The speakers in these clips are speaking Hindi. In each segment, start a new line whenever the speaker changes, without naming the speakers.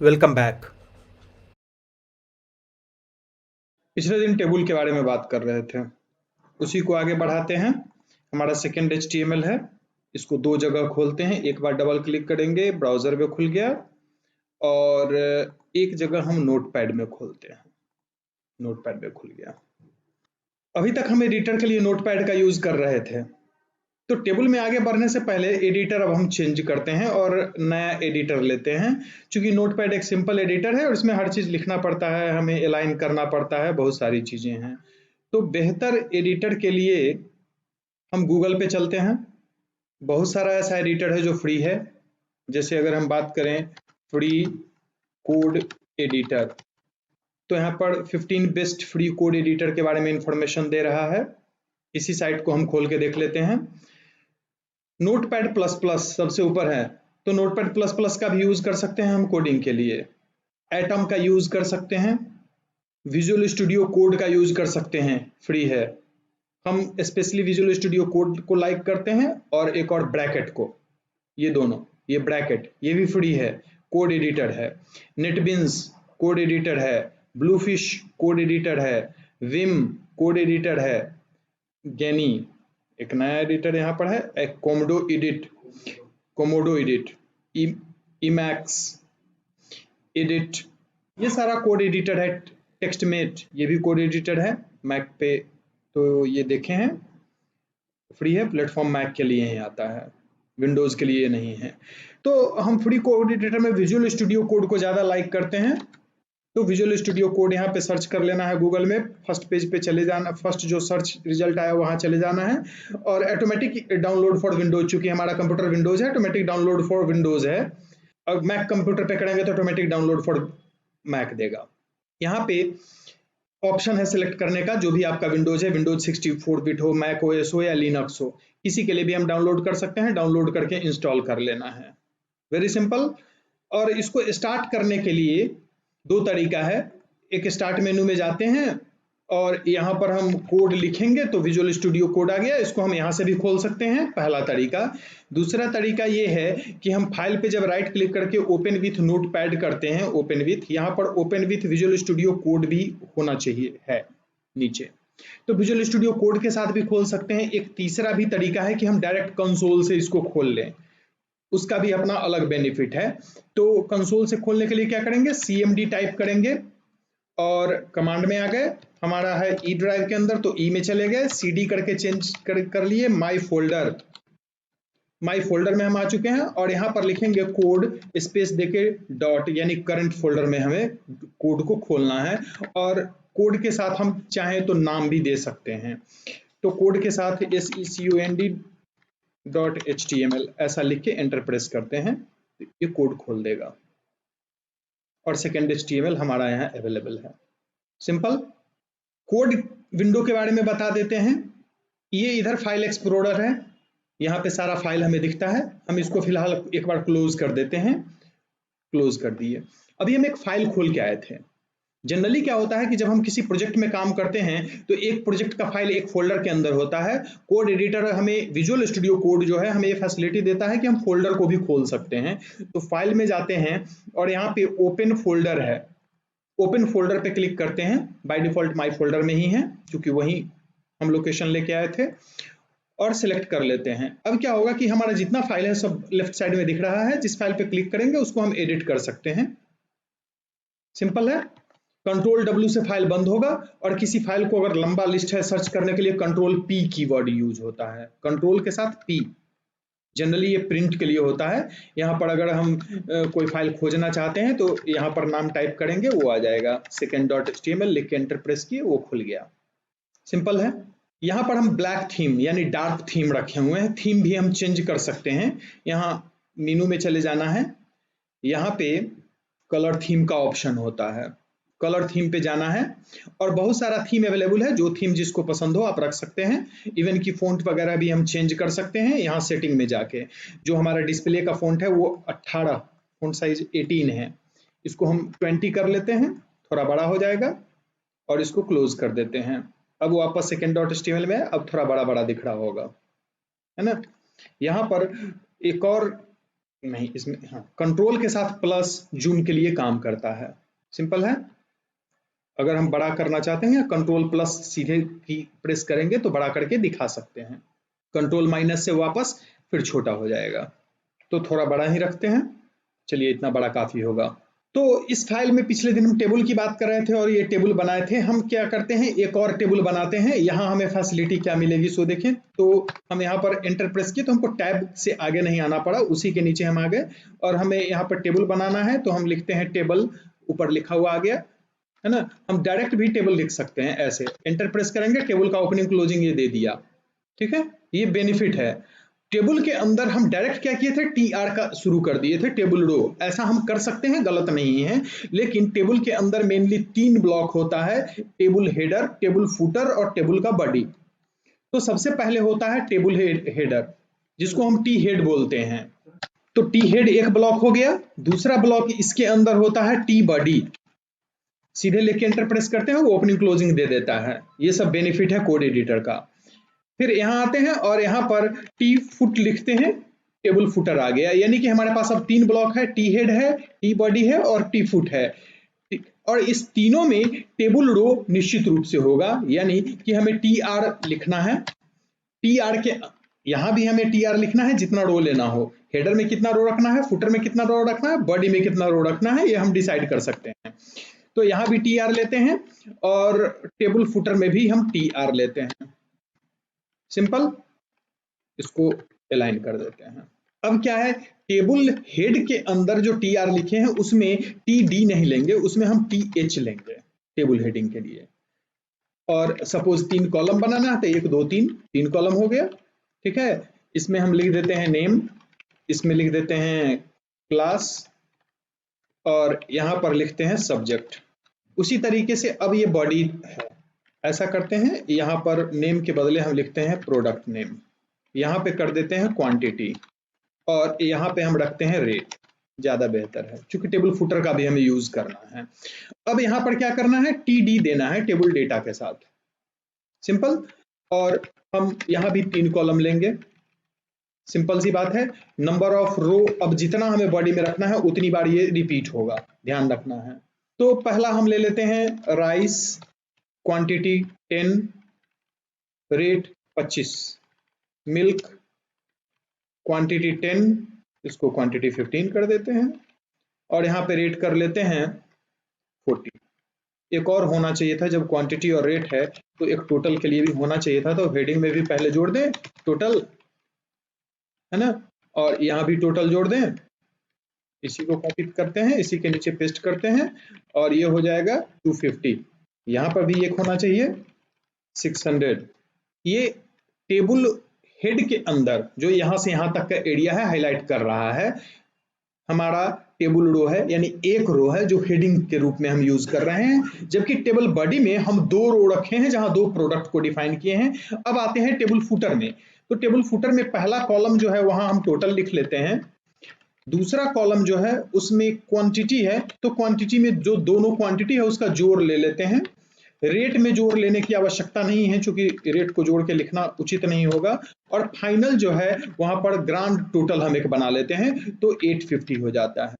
Welcome back.
पिछले दिन टेबल के बारे में बात कर रहे थे, उसी को आगे बढ़ाते हैं। हमारा सेकेंड HTML है, इसको दो जगह खोलते हैं। एक बार डबल क्लिक करेंगे, ब्राउजर में खुल गया, और एक जगह हम नोटपैड में खोलते हैं, नोटपैड में खुल गया। अभी तक हम एडिटर के लिए नोटपैड का यूज कर रहे थे, तो टेबल में आगे बढ़ने से पहले एडिटर अब हम चेंज करते हैं और नया एडिटर लेते हैं। क्योंकि नोटपैड एक सिंपल एडिटर है और इसमें हर चीज लिखना पड़ता है, हमें अलाइन करना पड़ता है, बहुत सारी चीजें हैं। तो बेहतर एडिटर के लिए हम गूगल पे चलते हैं। बहुत सारा ऐसा एडिटर है जो फ्री है। जैसे अगर हम बात करें फ्री कोड एडिटर, तो यहाँ पर 15 बेस्ट फ्री कोड एडिटर के बारे में इंफॉर्मेशन दे रहा है। इसी साइट को हम खोल के देख लेते हैं। नोटपैड प्लस प्लस सबसे ऊपर है, तो नोटपैड प्लस प्लस का भी यूज कर सकते हैं हम कोडिंग के लिए। एटम का यूज कर सकते हैं, विजुअल स्टूडियो कोड का यूज कर सकते हैं, फ्री है। हम स्पेशली विजुअल स्टूडियो कोड को लाइक करते हैं, और एक और ब्रैकेट को, ये दोनों, ये ब्रैकेट ये भी फ्री है, कोड एडिटर है। नेटबिन्स कोड एडिटर है, ब्लूफिश कोड एडिटर है, विम कोड एडिटर है, गैनी एक नया एडिटर यहाँ पर है, एक कोमोडो एडिट, इमैक्स एडिट, ये सारा कोड एडिटर है। टेक्स्टमेट ये भी कोड एडिटर है मैक पे, तो ये देखे हैं, फ्री है। प्लेटफॉर्म मैक के लिए ही आता है, विंडोज के लिए नहीं है। तो हम फ्री कोड एडिटर में विजुअल स्टूडियो कोड को ज़्यादा लाइक करते हैं। तो विजुअल स्टूडियो कोड यहाँ पे सर्च कर लेना है गूगल में, फर्स्ट पेज पे चले जाना, फर्स्ट जो सर्च रिजल्ट आया वहाँ चले जाना है। और ऑटोमेटिक डाउनलोड फॉर विंडोज, चूंकि हमारा कंप्यूटर विंडोज है, ऑटोमेटिक डाउनलोड फॉर विंडोज है। और मैक कंप्यूटर पे करेंगे तो ऑटोमेटिक डाउनलोड फॉर मैक देगा। यहाँ पे ऑप्शन है सिलेक्ट करने का, जो भी आपका विंडोज है, विंडोज 64 बिट हो, मैक ओएस हो या लिनक्स हो, किसी के लिए भी हम डाउनलोड कर सकते हैं। डाउनलोड करके इंस्टॉल कर लेना है, वेरी सिंपल। और इसको स्टार्ट करने के लिए दो तरीका है। एक, स्टार्ट मेनू में जाते हैं और यहाँ पर हम कोड लिखेंगे तो विजुअल स्टूडियो कोड आ गया, इसको हम यहाँ से भी खोल सकते हैं, पहला तरीका। दूसरा तरीका ये है कि हम फाइल पे जब राइट क्लिक करके ओपन विथ नोटपैड करते हैं, ओपन विथ, यहाँ पर open with visual studio code भी होना चाहिए है नीचे, तो विजुअल स्टूडियो कोड के साथ भी खोल सकते हैं। एक तीसरा भी तरीका है कि हम डायरेक्ट कंसोल से इसको खोल लें, उसका भी अपना अलग बेनिफिट है। तो कंसोल से खोलने के लिए क्या करेंगे, CMD टाइप करेंगे और कमांड में आ गए। हमारा है ई ड्राइव के अंदर, तो ई में चले गए, CD करके चेंज कर लिए, माई फोल्डर में हम आ चुके हैं। और यहाँ पर लिखेंगे कोड स्पेस देके डॉट, यानी करंट फोल्डर में हमें कोड को खोलना है। और कोड के साथ हम चाहें तो नाम भी दे सकते हैं, तो कोड के साथ second.html ऐसा लिख के एंटर प्रेस करते हैं, तो ये कोड खोल देगा और सेकेंड HTML हमारा यहाँ अवेलेबल है। सिंपल। कोड विंडो के बारे में बता देते हैं। ये इधर फाइल एक्सप्लोरर है, यहाँ पे सारा फाइल हमें दिखता है। हम इसको फिलहाल एक बार क्लोज कर देते हैं, क्लोज कर दिए। अभी हम एक फाइल खोल के आए थे। जनरली क्या होता है कि जब हम किसी प्रोजेक्ट में काम करते हैं तो एक प्रोजेक्ट का फाइल एक फोल्डर के अंदर होता है। कोड एडिटर हमें, विजुअल स्टूडियो कोड जो है, हमें ये फैसिलिटी देता है कि हम फोल्डर को भी खोल सकते हैं। तो फाइल में जाते हैं और यहाँ पे ओपन फोल्डर है, ओपन फोल्डर पे क्लिक करते हैं। बाय डिफॉल्ट माई फोल्डर में ही है, क्योंकि वही हम लोकेशन लेके आए थे, और सिलेक्ट कर लेते हैं। अब क्या होगा कि हमारा जितना फाइल है सब लेफ्ट साइड में दिख रहा है, जिस फाइल पे क्लिक करेंगे उसको हम एडिट कर सकते हैं। सिंपल है। कंट्रोल W से फाइल बंद होगा, और किसी फाइल को अगर लंबा लिस्ट है सर्च करने के लिए कंट्रोल P कीवर्ड यूज होता है, कंट्रोल के साथ P। जनरली ये प्रिंट के लिए होता है। यहाँ पर अगर हम कोई फाइल खोजना चाहते हैं तो यहाँ पर नाम टाइप करेंगे, वो आ जाएगा, second.html लिख के एंटर प्रेस किए, वो खुल गया। सिंपल है। यहाँ पर हम ब्लैक थीम यानी डार्क थीम रखे हुए हैं, थीम भी हम चेंज कर सकते हैं। यहाँ मेनू में चले जाना है, यहाँ पे कलर थीम का ऑप्शन होता है, कलर थीम पे जाना है, और बहुत सारा थीम अवेलेबल है, जो थीम जिसको पसंद हो आप रख सकते हैं। इवन की फ़ॉन्ट वगैरह भी हम चेंज कर सकते हैं यहाँ सेटिंग में जाके। जो हमारा डिस्प्ले का फ़ॉन्ट है वो 18, फ़ॉन्ट साइज 18 है, इसको हम 20 कर लेते हैं, थोड़ा बड़ा हो जाएगा, और इसको क्लोज कर देते हैं। अब वापस second.html में, अब थोड़ा बड़ा बड़ा दिख रहा होगा, है ना। यहाँ पर एक और नहीं, इसमें हाँ, कंट्रोल के साथ प्लस जूम के लिए काम करता है। सिंपल है। अगर हम बड़ा करना चाहते हैं, कंट्रोल प्लस सीधे की प्रेस करेंगे तो बड़ा करके दिखा सकते हैं। कंट्रोल माइनस से वापस फिर छोटा हो जाएगा। तो थोड़ा बड़ा ही रखते हैं। चलिए, इतना बड़ा काफी होगा। तो इस फाइल में पिछले दिन हम टेबल की बात कर रहे थे और ये टेबल बनाए थे। हम क्या करते हैं, एक और टेबल बनाते हैं। यहाँ हमें फैसिलिटी क्या मिलेगी, सो देखें। तो हम यहाँ पर एंटर प्रेस किए तो हमको टैब से आगे नहीं आना पड़ा, उसी के नीचे हम आ गए। और हमें यहाँ पर टेबल बनाना है तो हम लिखते हैं टेबल, ऊपर लिखा हुआ आ गया, है ना। हम डायरेक्ट भी टेबल लिख सकते हैं, ऐसे एंटर प्रेस करेंगे, टेबल का ओपनिंग क्लोजिंग ये दे दिया। ठीक है, ये बेनिफिट है। टेबल के अंदर हम डायरेक्ट क्या किए थे, टी आर का शुरू कर दिए थे, टेबल रो। ऐसा हम कर सकते हैं, गलत नहीं है। लेकिन टेबल के अंदर मेनली 3 ब्लॉक होता है, टेबल हेडर, टेबल फुटर और टेबल का बॉडी। तो सबसे पहले होता है टेबल हेडर, जिसको हम टी हेड बोलते हैं। तो टी हेड एक ब्लॉक हो गया। दूसरा ब्लॉक इसके अंदर होता है टी बॉडी। सीधे लेके एंटर प्रेस करते हैं, वो ओपनिंग क्लोजिंग दे देता है। ये सब बेनिफिट है कोड एडिटर का। फिर यहाँ आते हैं और यहाँ पर टी फुट लिखते हैं, टेबल फुटर आ गया। यानी कि हमारे पास अब 3 ब्लॉक है, टी हेड है, टी बॉडी है और टी फुट है। और इस तीनों में टेबल रो निश्चित रूप से होगा, यानी कि हमें टी आर लिखना है। टी आर के यहाँ भी हमें टी आर लिखना है, जितना रो लेना हो। हेडर में कितना रो रखना है, फुटर में कितना रो रखना है, बॉडी में कितना रो रखना है, ये हम डिसाइड कर सकते हैं। तो यहाँ भी टी आर लेते हैं और टेबल फुटर में भी हम टी आर लेते हैं। सिंपल, इसको अलाइन कर देते हैं। अब क्या है, टेबल हेड के अंदर जो टी आर लिखे हैं उसमें टी डी नहीं लेंगे, उसमें हम टी एच लेंगे टेबल हेडिंग के लिए। और सपोज 3 कॉलम बनाना है तो 1 2 3 कॉलम हो गया। ठीक है, इसमें हम लिख देते हैं नेम, इसमें लिख देते हैं क्लास और यहाँ पर लिखते हैं सब्जेक्ट। उसी तरीके से अब ये बॉडी है, ऐसा करते हैं। यहाँ पर नेम के बदले हम लिखते हैं प्रोडक्ट नेम, यहाँ पे कर देते हैं क्वांटिटी और यहाँ पे हम रखते हैं रेट, ज्यादा बेहतर है क्योंकि टेबल फुटर का भी हमें यूज करना है। अब यहाँ पर क्या करना है, टी डी देना है टेबल डेटा के साथ। सिंपल। और हम यहाँ भी 3 कॉलम लेंगे, सिंपल सी बात है। नंबर ऑफ रो, अब जितना हमें बॉडी में रखना है उतनी बार ये रिपीट होगा, ध्यान रखना है। तो पहला हम ले लेते हैं rice, quantity 10, rate 25, milk quantity 10, इसको क्वांटिटी 15 कर देते हैं और यहाँ पे रेट कर लेते हैं 40। एक और होना चाहिए था, जब क्वांटिटी और रेट है तो एक टोटल के लिए भी होना चाहिए था, तो हेडिंग में भी पहले जोड़ दें टोटल, है ना। और यहाँ भी टोटल जोड़ दें, इसी को कॉपी करते हैं, इसी के नीचे पेस्ट करते हैं और ये हो जाएगा 250। यहाँ पर भी एक होना चाहिए 600। ये टेबल हेड के अंदर जो यहाँ से यहाँ तक का एरिया है हाईलाइट कर रहा है, हमारा टेबल रो है, यानी एक रो है जो हेडिंग के रूप में हम यूज कर रहे हैं। जबकि टेबल बॉडी में हम 2 रो रखे हैं जहां 2 प्रोडक्ट को डिफाइन किए हैं। अब आते हैं टेबल फुटर में। तो टेबल फुटर में पहला कॉलम जो है वहां हम टोटल लिख लेते हैं, दूसरा कॉलम जो है उसमें क्वांटिटी है, तो क्वांटिटी में जो दोनों क्वांटिटी है उसका जोड़ ले लेते हैं। रेट में जोड़ लेने की आवश्यकता नहीं है क्योंकि रेट को जोड़ के लिखना उचित नहीं होगा। और फाइनल जो है वहां पर ग्रांड टोटल हम एक बना लेते हैं, तो 850 हो जाता है।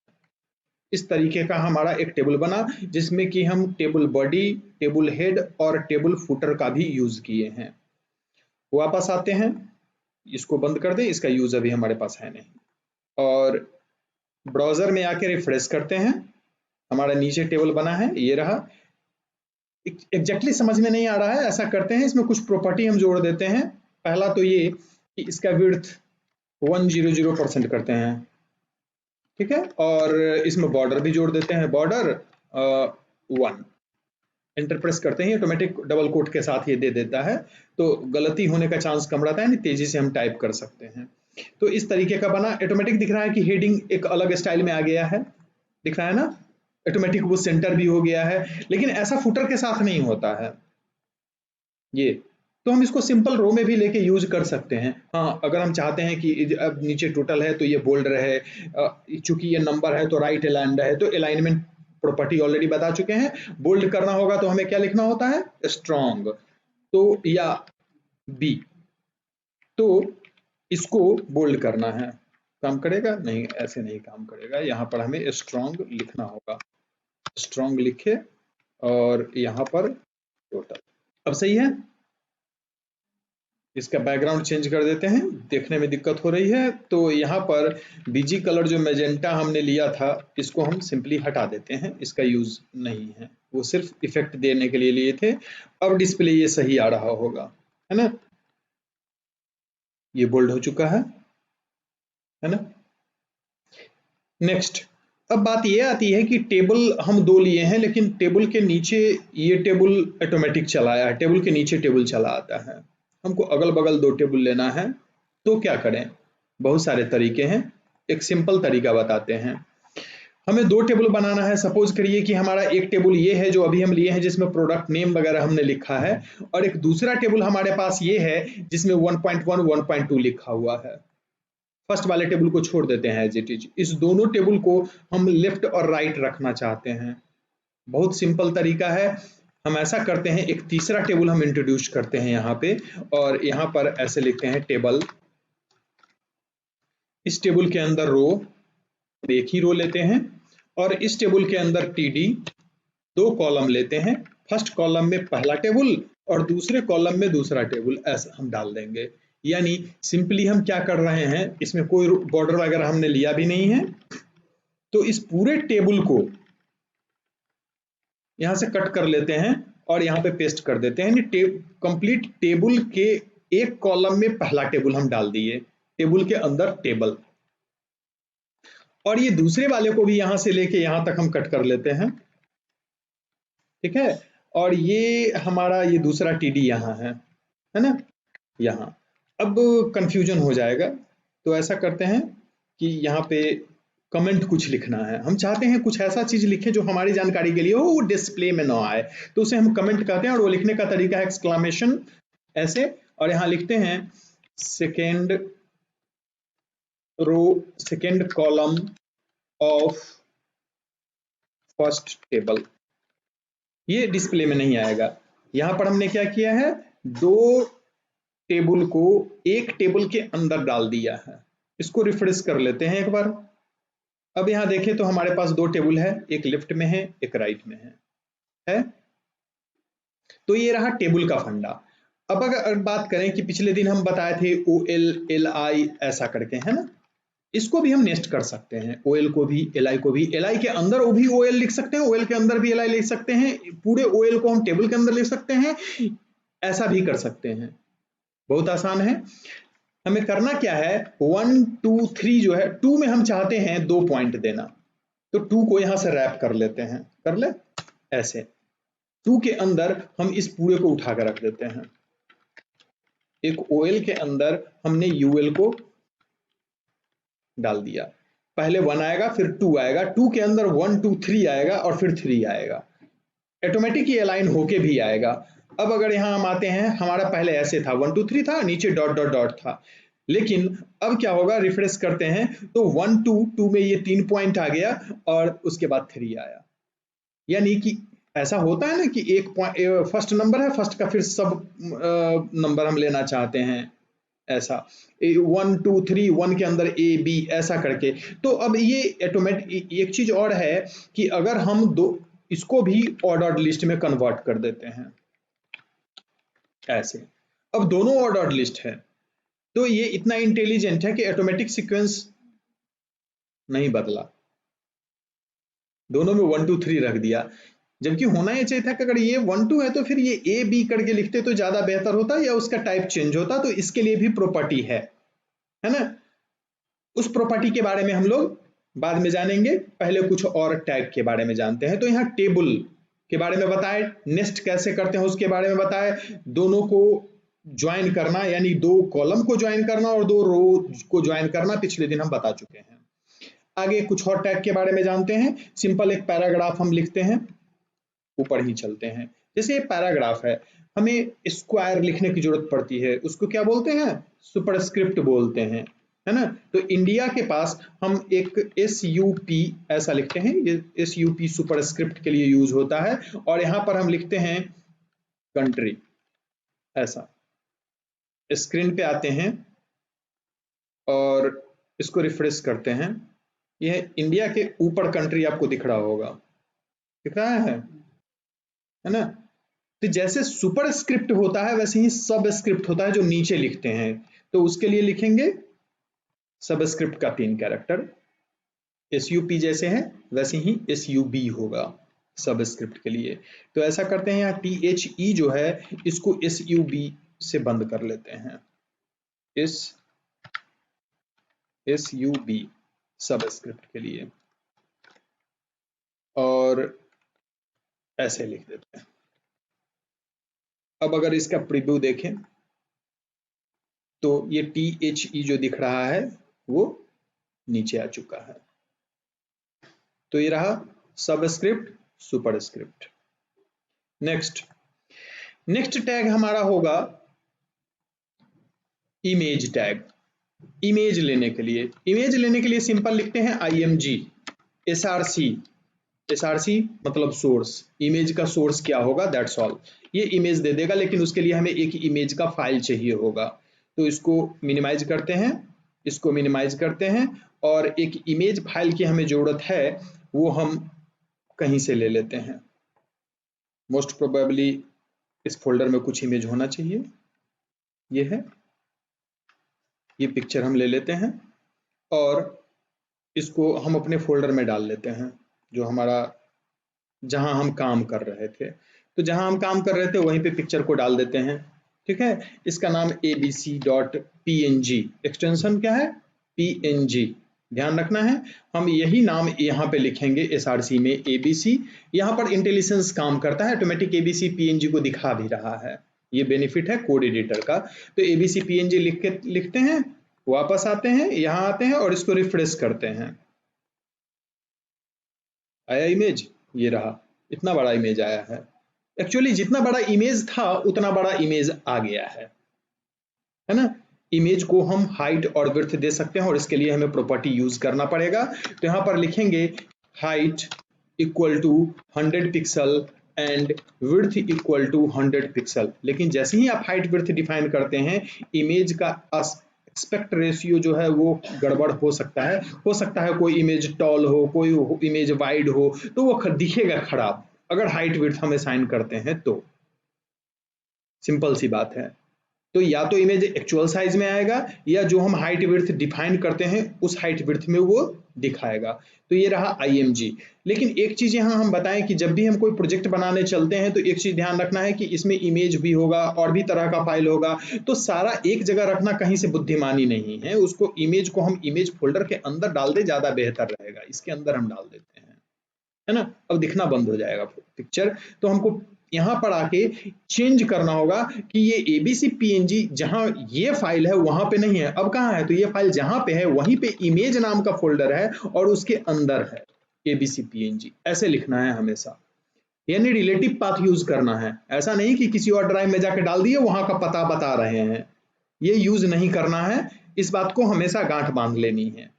इस तरीके का हमारा एक टेबल बना जिसमें कि हम टेबल बॉडी, टेबल हेड और टेबल फुटर का भी यूज किए हैं। वापस आते हैं, इसको बंद कर दें, इसका यूज अभी हमारे पास है नहीं। और ब्राउजर में आके रिफ्रेश करते हैं, हमारा नीचे टेबल बना है, ये रहा। एग्जैक्टली समझ में नहीं आ रहा है, ऐसा करते हैं, इसमें कुछ प्रॉपर्टी हम जोड़ देते हैं। पहला तो ये कि इसका विड्थ 100% करते हैं, ठीक है। और इसमें बॉर्डर भी जोड़ देते हैं, बॉर्डर 1। एंटर प्रेस करते हैं, ऑटोमेटिक डबल कोट के साथ ये दे देता है, तो गलती होने का चांस कम रहता है, तेजी से हम टाइप कर सकते हैं। तो इस तरीके का बना। ऑटोमेटिक दिख रहा है कि हेडिंग एक अलग स्टाइल में आ गया है, दिख रहा है ना, ऑटोमेटिक वो सेंटर भी हो गया है। लेकिन ऐसा फुटर के साथ नहीं होता है ये, तो हम इसको सिंपल रो में भी लेके यूज कर सकते हैं। हाँ, अगर हम चाहते हैं कि अब नीचे टोटल है तो ये बोल्ड रहे, चूंकि ये नंबर है तो राइट अलाइंड है, तो अलाइनमेंट प्रॉपर्टी ऑलरेडी बता चुके हैं। बोल्ड करना होगा तो हमें क्या लिखना होता है, स्ट्रॉन्ग, तो या बी, तो इसको बोल्ड करना है। काम करेगा? नहीं, ऐसे नहीं काम करेगा। यहाँ पर हमें स्ट्रॉन्ग लिखना होगा, स्ट्रॉन्ग लिखे और यहाँ पर टोटल। अब सही है? इसका बैकग्राउंड चेंज कर देते हैं, देखने में दिक्कत हो रही है। तो यहाँ पर बीजी कलर जो मैजेंटा हमने लिया था, इसको हम सिंपली हटा देते हैं, इसका यूज नहीं है, वो सिर्फ इफेक्ट देने के लिए लिए थे। अब डिस्प्ले ये सही आ रहा होगा, है ना? ये बोल्ड हो चुका है ना? नेक्स्ट, अब बात ये आती है कि टेबल हम दो लिए हैं, लेकिन टेबल के नीचे ये टेबल ऑटोमेटिक चला आया है, टेबल के नीचे टेबल चला आता है। हमको अगल बगल दो टेबल लेना है, तो क्या करें? बहुत सारे तरीके हैं, एक सिंपल तरीका बताते हैं। हमें दो टेबल बनाना है। सपोज करिए कि हमारा एक टेबल ये है जो अभी हम लिए हैं, जिसमें प्रोडक्ट नेम वगैरह हमने लिखा है, और एक दूसरा टेबल हमारे पास ये है जिसमें 1.1 1.2 लिखा हुआ है। फर्स्ट वाले टेबल को छोड़ देते हैं एज इट इज, इस दोनों टेबल को हम लेफ्ट और राइट रखना चाहते हैं। बहुत सिंपल तरीका है। हम ऐसा करते हैं, एक तीसरा टेबल हम इंट्रोड्यूस करते हैं यहाँ पे, और यहाँ पर ऐसे लिखते हैं टेबल। इस टेबल के अंदर रो, एक ही रो लेते हैं, और इस टेबल के अंदर टीडी, दो कॉलम लेते हैं। फर्स्ट कॉलम में पहला टेबल और दूसरे कॉलम में दूसरा टेबल, ऐसा हम डाल देंगे। यानी सिंपली हम क्या कर रहे हैं, इसमें कोई बॉर्डर वगैरह हमने लिया भी नहीं है, तो इस पूरे टेबल को यहां से कट कर लेते हैं और यहाँ पे पेस्ट कर देते हैं। कंप्लीट टेबल के एक कॉलम में पहला टेबल हम डाल दिए, टेबल के अंदर टेबल, और ये दूसरे वाले को भी यहां से लेके यहां तक हम कट कर लेते हैं, ठीक है। और ये हमारा ये दूसरा टीडी यहाँ है ना, यहाँ। अब कंफ्यूजन हो जाएगा, तो ऐसा करते हैं कि यहाँ पे कमेंट कुछ लिखना है। हम चाहते हैं कुछ ऐसा चीज लिखें जो हमारी जानकारी के लिए हो, वो डिस्प्ले में ना आए, तो उसे हम कमेंट कहते हैं। और वो लिखने का तरीका है एक्सक्लामेशन ऐसे, और यहाँ लिखते हैं second row second column of first table. ये डिस्प्ले में नहीं आएगा। यहां पर हमने क्या किया है, दो टेबल को एक टेबल के अंदर डाल दिया है। इसको रिफ्रेश कर लेते हैं एक बार। अब यहां देखें तो हमारे पास दो टेबल है, एक लेफ्ट में है एक राइट में है? तो ये रहा टेबल का फंडा। अब अगर बात करें कि पिछले दिन हम बताए थे OL LI ऐसा करके, है ना, इसको भी हम नेस्ट कर सकते हैं। OL को भी LI को भी, LI के अंदर वो भी OL लिख सकते हैं, OL के अंदर भी LI लिख सकते हैं, पूरे OL को हम टेबल के अंदर लिख सकते हैं, ऐसा भी कर सकते हैं। बहुत आसान है। हमें करना क्या है, 1 2 3 जो है, 2 में हम चाहते हैं 2 पॉइंट देना, तो 2 को यहां से रैप कर लेते हैं, कर ले ऐसे। 2 के अंदर हम इस पूरे को उठा कर रख देते हैं। एक OL के अंदर हमने UL को डाल दिया। पहले 1 आएगा, फिर 2 आएगा, 2 के अंदर 1 2 3 आएगा, और फिर 3 आएगा। ऑटोमेटिक ये अलाइन होके भी आएगा। अब अगर यहाँ हम आते हैं, हमारा पहले ऐसे था 1 2 3 था, नीचे डॉट डॉट डॉट था, लेकिन अब क्या होगा, रिफ्रेश करते हैं तो 1 2 2 में ये 3 पॉइंट आ गया, और उसके बाद 3 आया। यानी कि ऐसा होता है ना कि एक पॉइंट फर्स्ट नंबर है, फर्स्ट का फिर सब नंबर हम लेना चाहते हैं, ऐसा 1 2 3 1 के अंदर A B ऐसा करके। तो अब ये ऑटोमेटिक एक चीज और है कि अगर हम दो इसको भी ऑर्डर्ड लिस्ट में कन्वर्ट कर देते हैं ऐसे, अब दोनों ऑर्डर्ड लिस्ट है, तो ये इतना इंटेलिजेंट है कि ऑटोमेटिक सीक्वेंस नहीं बदला, दोनों में 1 2 3 रख दिया। जबकि होना ये चाहिए था कि अगर ये 1 2 है तो फिर ये AB करके लिखते तो ज्यादा बेहतर होता, या उसका टाइप चेंज होता। तो इसके लिए भी प्रॉपर्टी है ना। उस प्रॉपर्टी के बारे में हम लोग बाद में जानेंगे, पहले कुछ और टैग के बारे में जानते हैं। तो यहाँ टेबल के बारे में बताए, नेस्ट कैसे करते हैं उसके बारे में बताए, दोनों को ज्वाइन करना यानी दो कॉलम को ज्वाइन करना और दो रो को ज्वाइन करना पिछले दिन हम बता चुके हैं। आगे कुछ और टैग के बारे में जानते हैं। सिंपल एक पैराग्राफ हम लिखते हैं, ऊपर ही चलते हैं। जैसे ये पैराग्राफ है, हमें स्क्वायर लिखने की जरूरत पड़ती है, उसको क्या बोलते हैं, सुपरस्क्रिप्ट बोलते हैं, है ना। तो इंडिया के पास हम एक SUP ऐसा लिखते हैं, ये SUP सुपरस्क्रिप्ट के लिए यूज होता है। और यहां पर हम लिखते हैं कंट्री ऐसा। स्क्रीन पे आते हैं और इसको रिफ्रेश करते हैं, यह इंडिया के ऊपर कंट्री आपको दिख रहा होगा, दिख रहा है ना। तो जैसे सुपर स्क्रिप्ट होता है वैसे ही सब स्क्रिप्ट होता है जो नीचे लिखते हैं, तो उसके लिए लिखेंगे सब स्क्रिप्ट का 3 कैरेक्टर, SUP जैसे है वैसे ही SUB होगा सब स्क्रिप्ट के लिए। तो ऐसा करते हैं यहाँ THE जो है इसको SUB से बंद कर लेते हैं, SUB सब स्क्रिप्ट के लिए, और ऐसे लिख देते हैं। अब अगर इसका प्रीव्यू देखें तो ये THE जो दिख रहा है वो नीचे आ चुका है। तो ये रहा सब script, super script. Next tag हमारा होगा इमेज टैग। इमेज लेने के लिए सिंपल लिखते हैं IMG SRC मतलब सोर्स, इमेज का सोर्स क्या होगा, दैट्स ऑल। ये इमेज दे देगा, लेकिन उसके लिए हमें एक इमेज का फाइल चाहिए होगा। तो इसको मिनिमाइज करते हैं और एक इमेज फाइल की हमें जरूरत है, वो हम कहीं से ले लेते हैं। मोस्ट प्रोबेबली इस फोल्डर में कुछ इमेज होना चाहिए, ये है, ये पिक्चर हम ले लेते हैं और इसको हम अपने फोल्डर में डाल लेते हैं, जो हमारा जहां हम काम कर रहे थे। तो जहां हम काम कर रहे थे वहीं पे पिक्चर को डाल देते हैं, ठीक है। इसका नाम abc.png, एक्सटेंशन क्या है, PNG, ध्यान रखना है। हम यही नाम यहाँ पे लिखेंगे SRC में ABC। यहाँ पर इंटेलिजेंस काम करता है, ऑटोमेटिक ABC PNG को दिखा भी रहा है, ये बेनिफिट है कोड एडिटर का। तो ABC PNG लिखते हैं, वापस आते हैं, यहाँ आते हैं और इसको रिफ्रेश करते हैं। आया इमेज, ये रहा, इतना बड़ा इमेज आया है। एक्चुअली जितना बड़ा इमेज था उतना बड़ा इमेज आ गया है ना। इमेज को हम हाइट और विड्थ दे सकते हैं और इसके लिए हमें प्रॉपर्टी यूज करना पड़ेगा। तो यहाँ पर लिखेंगे height equal to 100 pixel and width equal to 100 pixel. लेकिन जैसे ही आप हाइट विड्थ डिफाइन करते हैं, इमेज का एस्पेक्ट रेशियो जो है वो गड़बड़ हो सकता है कोई इमेज टॉल हो, कोई इमेज वाइड हो, तो वो दिखेगा खराब अगर हाइट विड्थ हम असाइन करते हैं तो। सिंपल सी बात है। तो या तो इमेज एक्चुअल साइज में आएगा या जो हम हाइट विड्थ डिफाइन करते हैं उस हाइट विड्थ में वो दिखाएगा। तो ये रहा IMG। लेकिन एक चीज यहाँ हम बताएं कि जब भी हम कोई प्रोजेक्ट बनाने चलते हैं तो एक चीज ध्यान रखना है कि इसमें इमेज भी होगा और भी तरह का फाइल होगा, तो सारा एक जगह रखना कहीं से बुद्धिमानी नहीं है। उसको इमेज को हम इमेज फोल्डर के अंदर डाल दे, ज्यादा बेहतर रहेगा। इसके अंदर हम डाल देते हैं, है ना। अब दिखना बंद हो जाएगा पिक्चर, तो हमको यहाँ पर आके चेंज करना होगा कि ये ABC PNG जहां ये फाइल है वहां पे नहीं है, अब कहाँ है, तो ये फाइल जहां पे है वहीं पे इमेज नाम का फोल्डर है और उसके अंदर है ABC PNG। ऐसे लिखना है हमेशा, यानी रिलेटिव पाथ यूज करना है। ऐसा नहीं कि किसी और ड्राइव में जाके डाल दिए वहां का पता बता रहे हैं, ये यूज नहीं करना है। इस बात को हमेशा गांठ बांध लेनी है।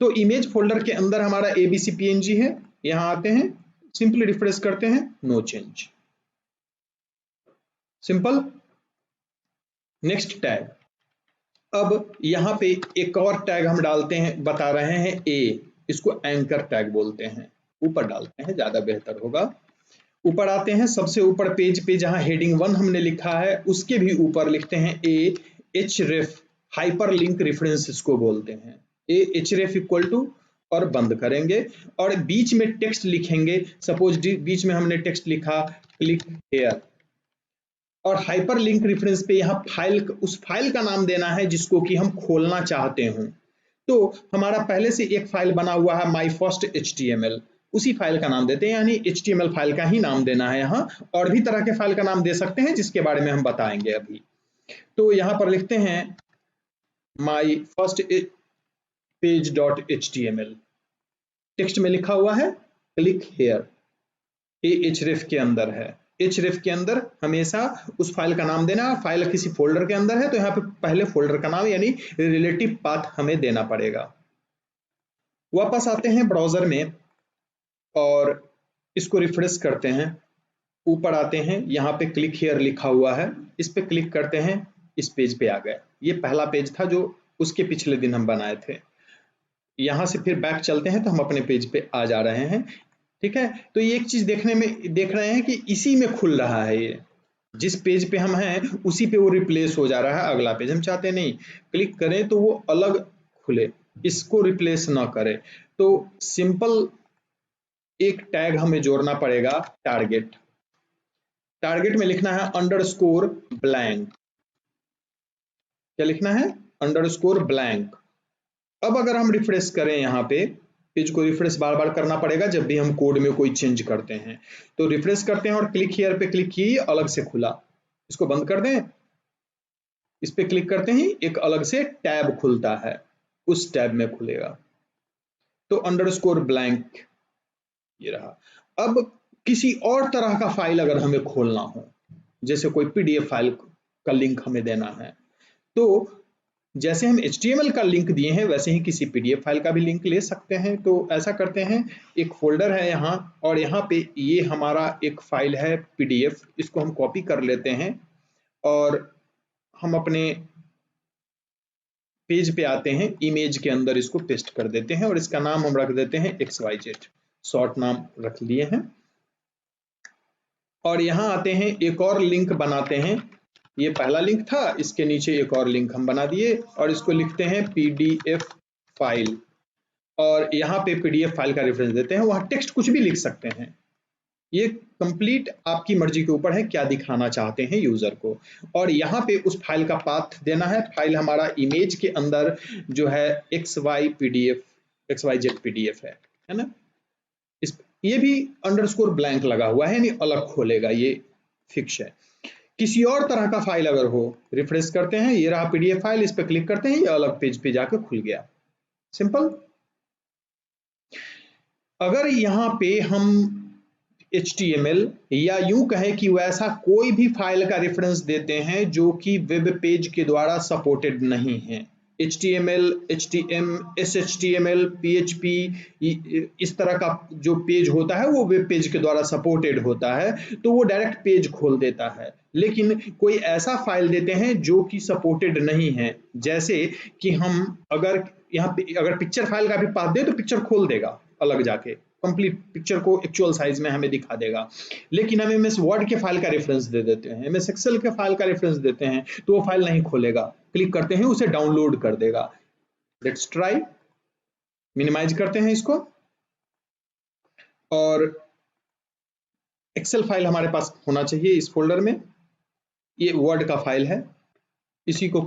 तो इमेज फोल्डर के अंदर हमारा ABC PNG है, यहां आते हैं, सिंपली रिफ्रेश करते हैं, no change, simple. Next tag, अब यहां पे एक और टैग हम डालते हैं, बता रहे हैं A, इसको एंकर टैग बोलते हैं। ऊपर डालते हैं, ज्यादा बेहतर होगा। ऊपर आते हैं, सबसे ऊपर पेज पे जहां हेडिंग 1 हमने लिखा है उसके भी ऊपर लिखते हैं A href hyper link reference, इसको बोलते हैं A href इक्वल टू, और बंद करेंगे और बीच में टेक्स्ट लिखेंगे। सपोज बीच में हमने टेक्स्ट लिखा क्लिक हेयर, और हाइपर लिंक रेफरेंस पे यहाँ फाइल, उस फाइल का नाम देना है जिसको कि हम खोलना चाहते हूं। तो हमारा पहले से एक फाइल बना हुआ है माई फर्स्ट HTML, उसी फाइल का नाम देते हैं, यानी HTML फाइल का ही नाम देना है यहाँ। और भी तरह के फाइल का नाम दे सकते हैं जिसके बारे में हम बताएंगे अभी। तो यहाँ पर लिखते हैं my first page dot HTML, text में लिखा हुआ है क्लिक हेयर, ये href के अंदर है। href के अंदर हमेशा उस फाइल का नाम देना, फाइल किसी फोल्डर के अंदर है तो यहाँ पे पहले फोल्डर का नाम यानी रिलेटिव पाथ हमें देना पड़ेगा। वापस आते हैं ब्राउजर में और इसको रिफ्रेश करते हैं, ऊपर आते हैं, यहाँ पे क्लिक हियर लिखा हुआ है, इस पे क्लिक करते हैं, इस पेज पे आ गए। ये पहला पेज था जो उसके पिछले दिन हम बनाए थे। यहाँ से फिर बैक चलते हैं तो हम अपने पेज पे आ जा रहे हैं। ठीक है, तो ये एक चीज देखने में देख रहे हैं कि इसी में खुल रहा है, ये जिस पेज पे हम हैं उसी पे वो रिप्लेस हो जा रहा है। अगला पेज हम चाहते नहीं क्लिक करें तो वो अलग खुले, इसको रिप्लेस ना करे। तो सिंपल एक टैग हमें जोड़ना पड़ेगा, टारगेट। टारगेट में लिखना है अंडरस्कोर ब्लैंक। क्या लिखना है? Underscore blank. अब अगर हम रिफ्रेश करें, यहाँ पे पेज को रिफ्रेश बार बार करना पड़ेगा जब भी हम कोड में कोई चेंज करते हैं। तो रिफ्रेश करते हैं और क्लिक हियर पे क्लिक किए, अलग से खुला। इसको बंद कर दें, इस पे क्लिक करते ही एक अलग से टैब खुलता है, उस टैब में खुलेगा। तो अंडरस्कोर ब्लैंक ये रहा। अब किसी और तरह का फाइल अगर हमें खोलना हो, जैसे कोई पीडीएफ फाइल का लिंक हमें देना है, तो जैसे हम HTML का लिंक दिए हैं वैसे ही किसी पीडीएफ फाइल का भी लिंक ले सकते हैं। तो ऐसा करते हैं, एक फोल्डर है यहाँ, और यहाँ पे ये हमारा एक फाइल है पीडीएफ, इसको हम कॉपी कर लेते हैं और हम अपने पेज पे आते हैं, इमेज के अंदर इसको पेस्ट कर देते हैं और इसका नाम हम रख देते हैं XYZ, शॉर्ट नाम रख लिए हैं। और यहाँ आते हैं, एक और लिंक बनाते हैं। ये पहला लिंक था, इसके नीचे एक और लिंक हम बना दिए और इसको लिखते हैं PDF फाइल, और यहाँ पे PDF फाइल का रेफरेंस देते हैं। वहाँ टेक्स्ट कुछ भी लिख सकते हैं, ये कंप्लीट आपकी मर्जी के ऊपर है क्या दिखाना चाहते हैं यूजर को। और यहाँ पे उस फाइल का पाथ देना है। फाइल हमारा इमेज के अंदर जो है XYZ PDF है ना। इस ये भी अंडरस्कोर ब्लैंक लगा हुआ है, यानी अलग खोलेगा, ये फिक्स है। किसी और तरह का फाइल अगर हो, रिफ्रेश करते हैं, ये रहा PDF फाइल, इस पे क्लिक करते हैं, ये अलग पेज पे जाकर खुल गया। सिंपल। अगर यहाँ पे हम HTML या यूं कहें कि वैसा कोई भी फाइल का रेफरेंस देते हैं जो कि वेब पेज के द्वारा सपोर्टेड नहीं है, HTML, HTM, SHTML, PHP, इस तरह का जो पेज होता है वो वेब पेज के द्वारा सपोर्टेड होता है, तो वो डायरेक्ट पेज खोल देता है। लेकिन कोई ऐसा फाइल देते हैं जो कि सपोर्टेड नहीं है, जैसे कि हम अगर यहाँ पे अगर पिक्चर फाइल का भी पाथ दे तो पिक्चर खोल देगा अलग जाके, कंप्लीट पिक्चर को एक्चुअल साइज में हमें दिखा देगा। लेकिन हम MS वर्ड के फाइल का रेफरेंस दे देते हैं, MS एक्सेल के फाइल का रेफरेंस देते हैं, तो वो फाइल नहीं खोलेगा। क्लिक करते हैं, उसे डाउनलोड कर देगा। लेट्स ट्राई, मिनिमाइज करते हैं इसको, और एक्सेल फाइल हमारे पास होना चाहिए इस फोल्डर में। ये वर्ड का फाइल है, इसी को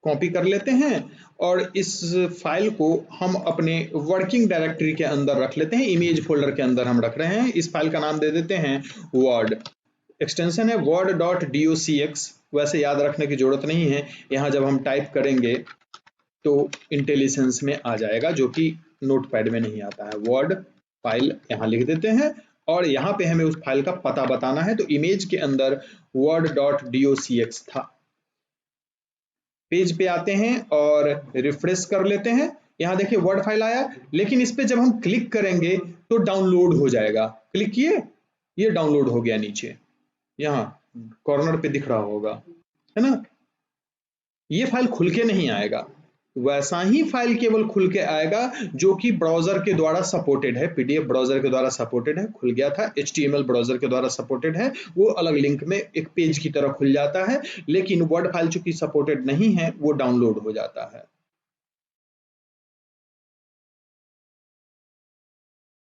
कॉपी कर लेते हैं और इस फाइल को हम अपने वर्किंग डायरेक्टरी के अंदर रख लेते हैं, इमेज फोल्डर के अंदर हम रख रहे हैं। इस फाइल का नाम दे देते हैं वर्ड, एक्सटेंशन है word.docx। वैसे याद रखने की जरूरत नहीं है, यहाँ जब हम टाइप करेंगे तो इंटेलिजेंस में आ जाएगा, जो कि नोटपैड में नहीं आता है। वर्ड फाइल यहाँ लिख देते हैं और यहाँ पे हमें उस फाइल का पता बताना है, तो इमेज के अंदर word.docx था। पेज पे आते हैं और रिफ्रेश कर लेते हैं, यहाँ देखिए वर्ड फाइल आया, लेकिन इस पे जब हम क्लिक करेंगे तो डाउनलोड हो जाएगा। क्लिक किए, ये डाउनलोड हो गया, नीचे यहाँ कॉर्नर पे दिख रहा होगा, है ना। ये फाइल खुल के नहीं आएगा, वैसा ही फाइल केवल खुल के आएगा जो कि ब्राउजर के द्वारा सपोर्टेड है, PDF ब्राउजर के द्वारा सपोर्टेड है, खुल गया था, HTML ब्राउजर के द्वारा सपोर्टेड है, वो अलग लिंक में एक पेज की तरह खुल जाता है। लेकिन वर्ड फाइल चूंकि सपोर्टेड नहीं है, वो डाउनलोड हो जाता है।